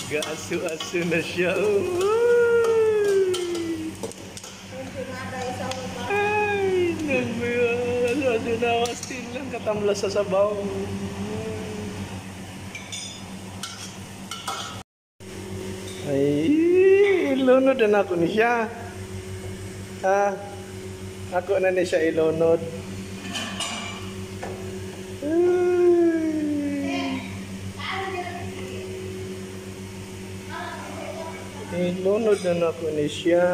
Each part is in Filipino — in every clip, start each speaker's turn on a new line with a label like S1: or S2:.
S1: Ga-asu-asu na siya. Ay, nabi. Asu-asu na. Wastin lang katamlas sa sabaw. Ay, ilunod na ako ni siya. Ha? Ako na ni siya ilunod. Ilunod na ako ni siya.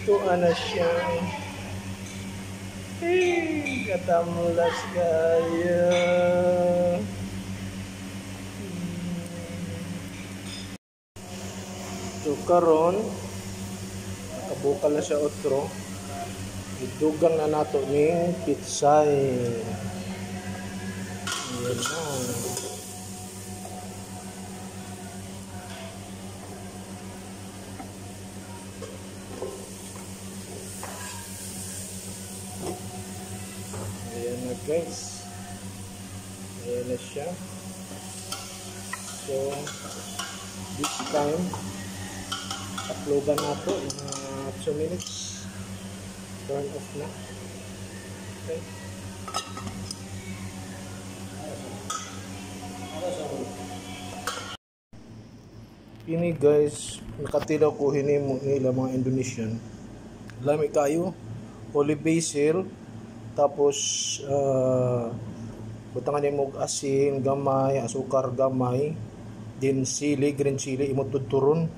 S1: Tuwa na siya. Ay, katamlas kaya. So karon nakabukal na siya otro. Idugang na nato ning pitsay. Ayan na. Ayan na guys. Ayan na siya. So this time uploadan nato in 2 minutes. Turn off na. Okay. Ini guys, nakatilaw ko hinimo nila mga Indonesian. Lami kayo, olive basil, tapos butangan nimo asin gamay, asukar gamay, din sili, green chili imo tuturon.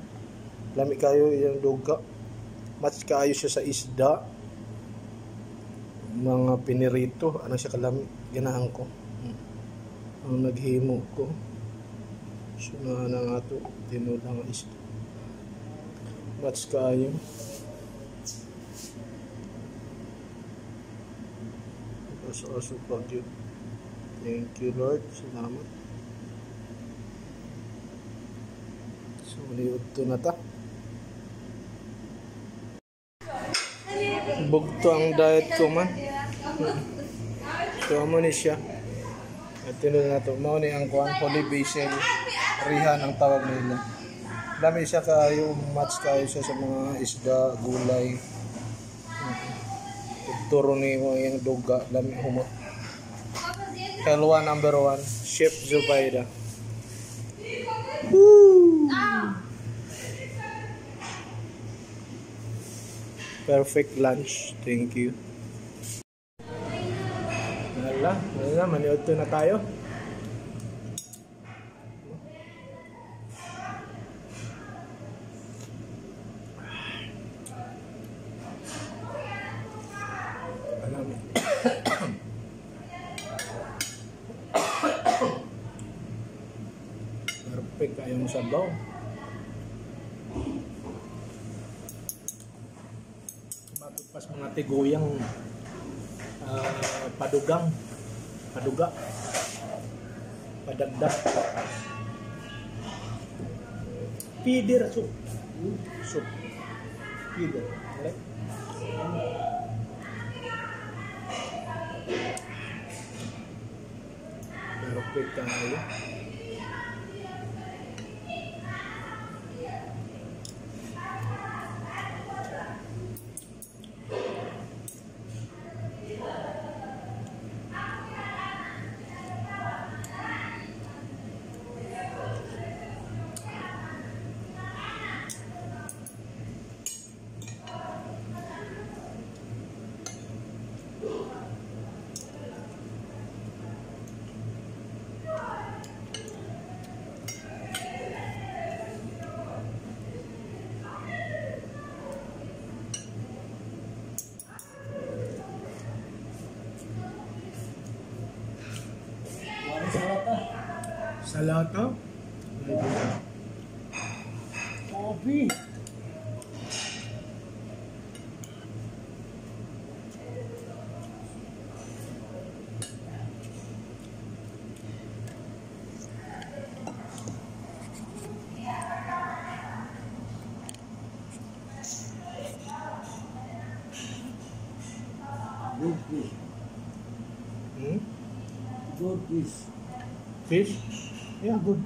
S1: Lami kayo yung duga. Match kaayo siya sa isda. Mga pinirito, ano siya kalami, ganahan ko. Ang naghimo ko. So na nga ito, tinulang isda. Match kaayo. Aso pag yun. Thank you Lord, salamat. So liud to na ta. Bugto ang diet ko man. So amo ni siya. At tinulang na to. Mao ni ang kuan holy basil. Rihan ang tawag nila. Lami siya kayo, match kayo siya sa mga isda, gulay. Turo ni mo yung duga, lami humot. Helwa number 1, Chef Zubaida. Woo! Perfect lunch, thank you. Wala, maniod to na tayo. Perfect kayong sabaw. Matugpas mga tiguyang paduga, padagdag, pidir soup, pidir, right? Perfect kayo. Salata. Kopi.
S2: Good fish.
S1: Hmm?
S2: Good fish.
S1: Fish? Yeah, good.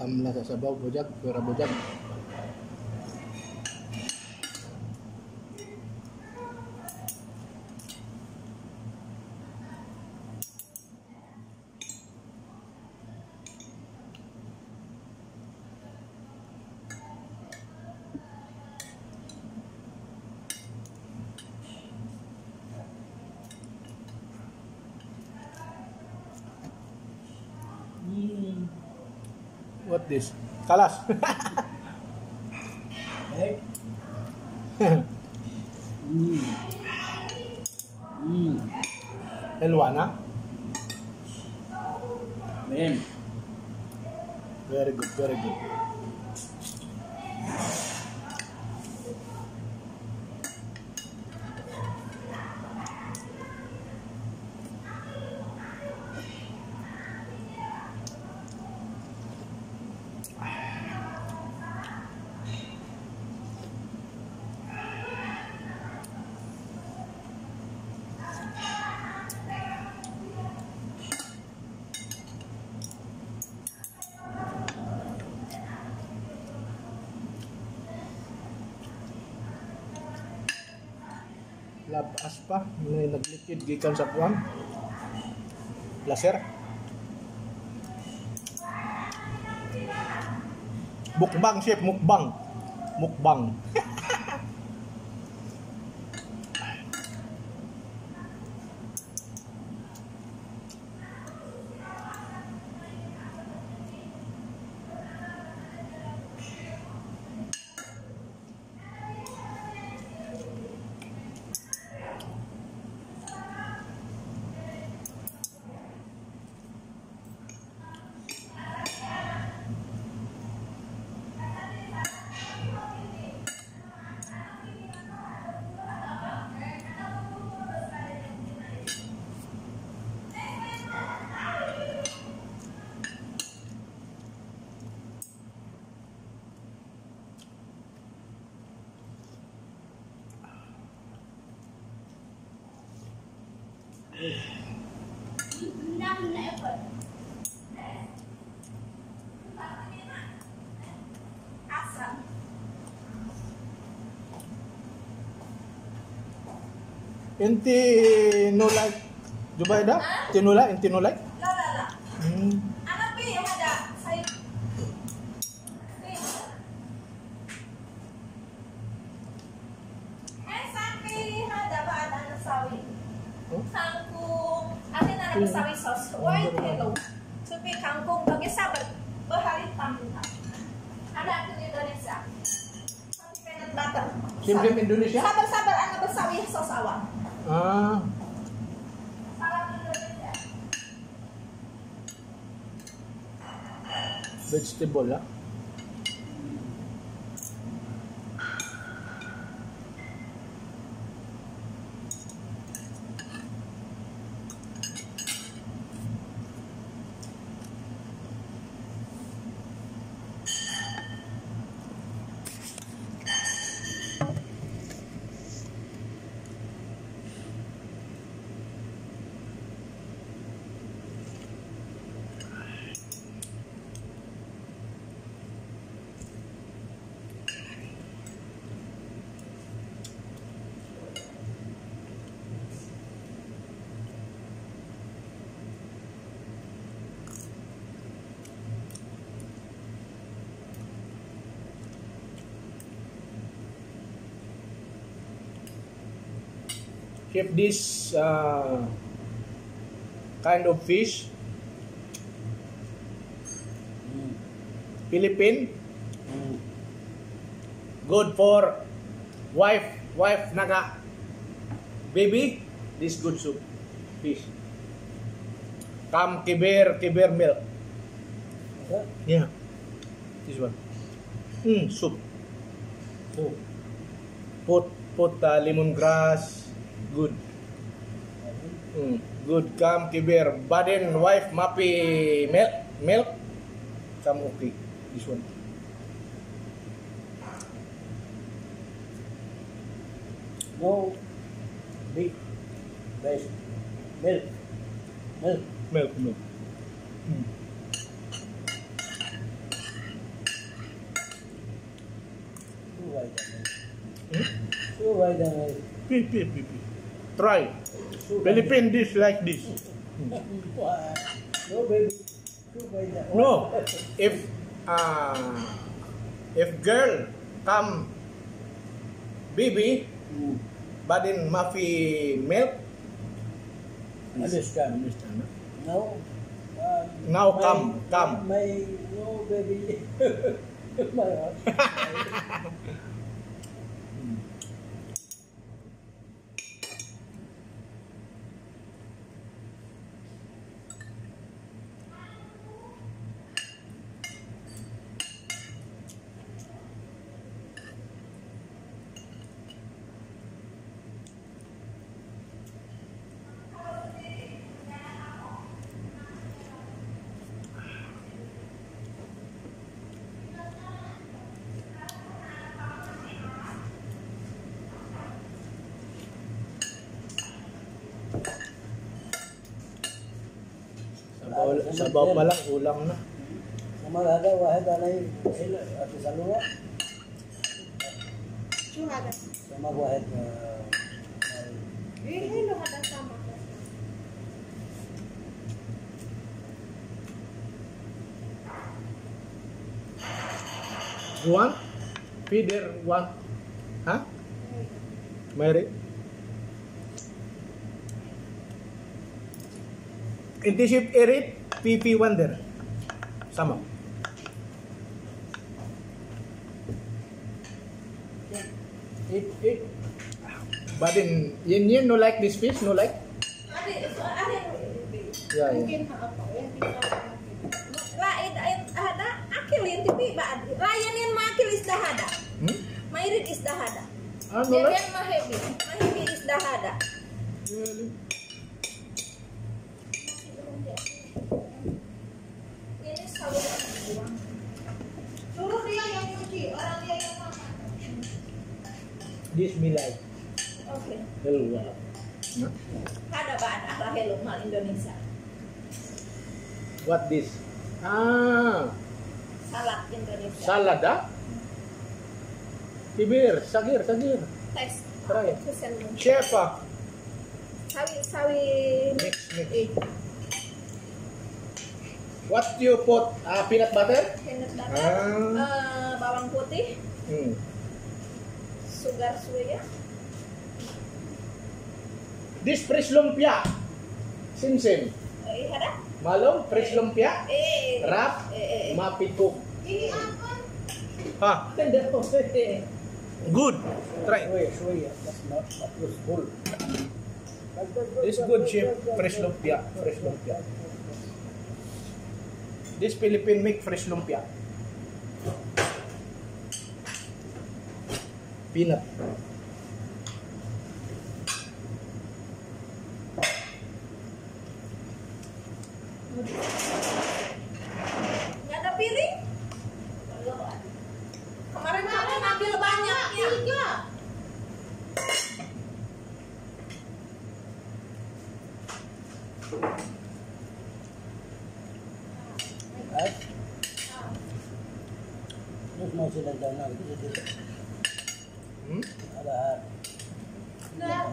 S1: Tamla sa sabaw, bujag, pura bujag. What this? Kalas.
S2: Eh?
S1: Elwana.
S2: Men.
S1: Very good, very good. Labas pa, may naglikid gikan sa kuwan. Laser. Mukbang, chef, mukbang. Mukbang. Inti nulay. Jubaida? Tinulay, inti nulay.
S3: La. Anak pi yung ada saya. Sampai ada ba ada nasawi. Kangkong, atin na nasawi sauce. Why hello? Supi kangkong bagi sabat baharit tamuha. Ada aku di Indonesia. Sampai peanut butter.
S1: Simple Indonesia?
S3: Sabar anak bersawi sauce awang.
S1: Ah,
S3: Salam Indonesia.
S1: vegetable ya. Chef, this kind of fish, Philippine, good for wife naga baby. This good soup fish. Come kiber milk. Yeah, this one. Soup.
S2: So,
S1: Put lemongrass. Good. Good. Come kiber. Baden wife mapi milk. Come okay. This one.
S2: no big rice. Milk.
S1: Milk.
S2: by the way.
S1: Pi. Try. Philippine dish like this.
S2: No, baby. Shoot by the
S1: No. If girl come baby, but in Mafi milk.
S2: Understand. No.
S1: Now come.
S2: My no baby. My heart.
S1: Sabaw pa lang, ulam na.
S2: Sama ada wahed alay sila at salunga.
S3: Chu hada.
S2: Sama wahed
S3: Hello hada sama.
S1: You want? Feeder want? Huh? Mary? Internship Erit, PP Wonder. Sama.
S2: Eat.
S1: But in Yin no like this fish, no like?
S3: Ada
S1: Yeah.
S3: mungkin apa ya Raid hada akil yang tipi baad. Rayan yang makil is dahada. Mairid is dahada.
S1: Ah, no like?
S3: Yan mahebi is dahada.
S1: Really?
S3: Ini saluran. Suruh dia yang nyuci, orang dia yang makan.
S1: This me like.
S3: Oke.
S1: Hello.
S3: Ada bahan akhlak hello mal Indonesia.
S1: What this? Ah,
S3: Salad Indonesia.
S1: salad ah? Tibir, sagir.
S3: Tes.
S1: Try.
S3: Pesen.
S1: Chef ah.
S3: Sawi.
S1: Mix.
S3: Eh,
S1: What you put? Peanut butter?
S3: peanut butter, bawang putih, sugar suya.
S1: This fresh lumpia. Sim.
S3: Ada?
S1: Malum fresh lumpia. Rap.
S3: Eh.
S1: Mapikuk.
S3: Ini apa?
S1: Ah, good. Try.
S2: Showy. That's not full.
S1: This good chef. Fresh lumpia. This Philippine make fresh lumpia. Peanut.
S3: Nggak ada piring? Kemarin ambil banyak ya.
S2: 3. Terus mau sila dana gitu. Ada.
S3: Nggak.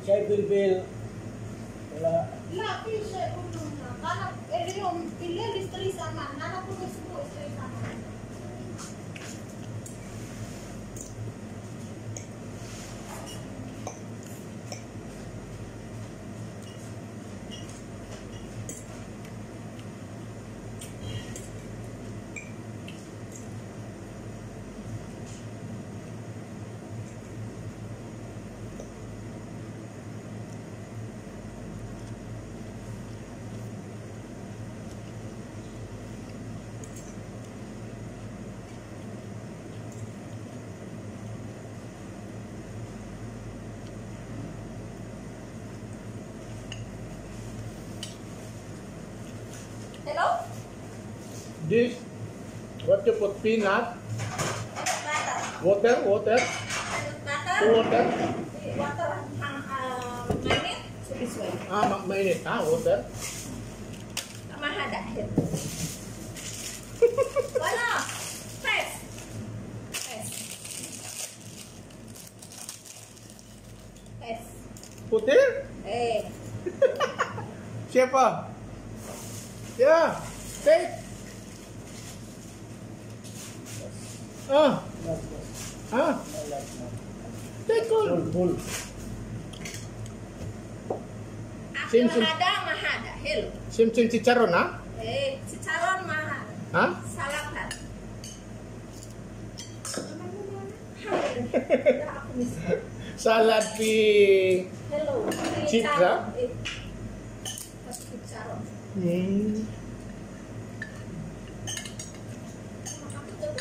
S2: Saya bil wala
S3: Lah, bisa ulungnya. Karena yung pilih listri sama, nana pun semua istri sama. Hello?
S1: This What you put? Peanut,
S3: Butter.
S1: water,
S3: Butter.
S1: water.
S3: Water minute. So this way.
S1: Mainit. Water.
S3: Mahada. Wala. Press. Press. Press.
S1: Putih? Siapa? Ya, take. Take all.
S2: Full.
S1: Sim.
S3: Mahada. Hello.
S1: Sim chicharon,
S3: Chicharon mahal. Salad kan.
S1: Salad pi
S3: Hello.
S1: Chips,
S3: Chicharon.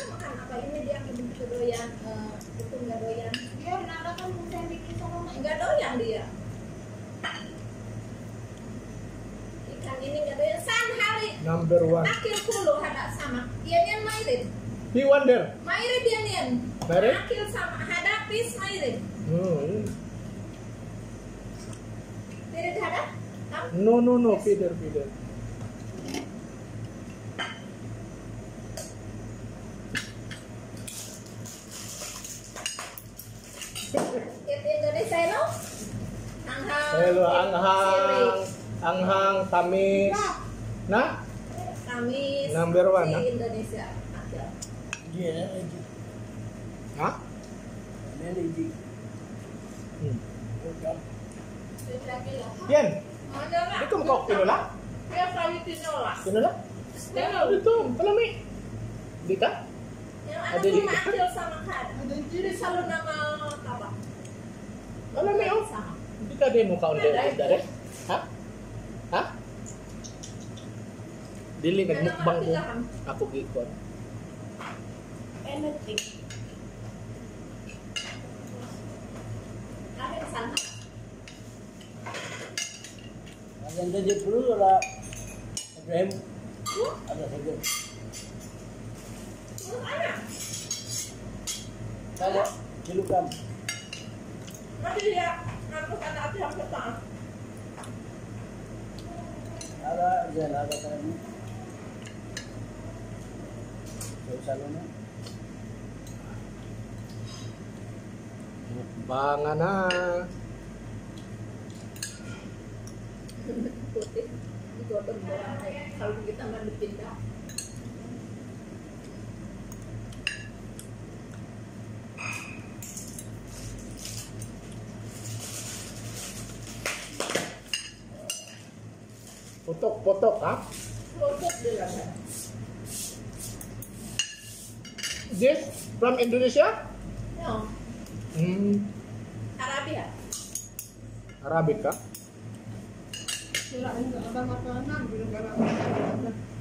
S3: Makan apa ini dia begitu doyan, itu nggak doyan. Dia nada kan bisa bikin sama nggak doyan dia. Ikan ini nggak doyan. San hari.
S1: number 1.
S3: Akil kulo hada sama. Dia nian mairit.
S1: He wonder.
S3: Mairit dia nian.
S1: Mairit?
S3: Akil sama hada pis mairit. Mairit hada?
S1: No, feeder.
S3: Indonesia lo?
S1: Hello, anghang, tamis. Nah,
S3: Tamis.
S1: Number 1,
S3: di Indonesia. Ada.
S2: Dia lagi.
S1: Hah?
S2: Dia lagi.
S1: Yan,
S3: Ada nggak?
S1: itu kok tinola?
S3: Dia kali tinola.
S1: Tinola? Itu, palami. Dika?
S3: Yang
S1: Ada
S3: ada
S1: di-
S3: cuma akil sama kan. Jadi selalu nama apa?
S1: Palami,
S3: Sama.
S1: Dika dia muka dari. Hah? Dili nagmukbang ko. Ako ikot.
S3: Anything. Kahit sana.
S2: Maganda dia perlu lah. Ibrahim ada saja.
S3: Ada.
S2: Kalau cilukan.
S3: Nanti dia ngaku kan hati yang pertama.
S2: Ada kan. Salona.
S1: Mukbangan na.
S3: Putih. Digotong orang kalau kita nggak dipindah.
S1: Potok,
S3: Proses dia.
S1: This from Indonesia?
S3: No. Arabia.
S1: Arabic,
S3: Sila nggak ada makanan, belum ada makanan.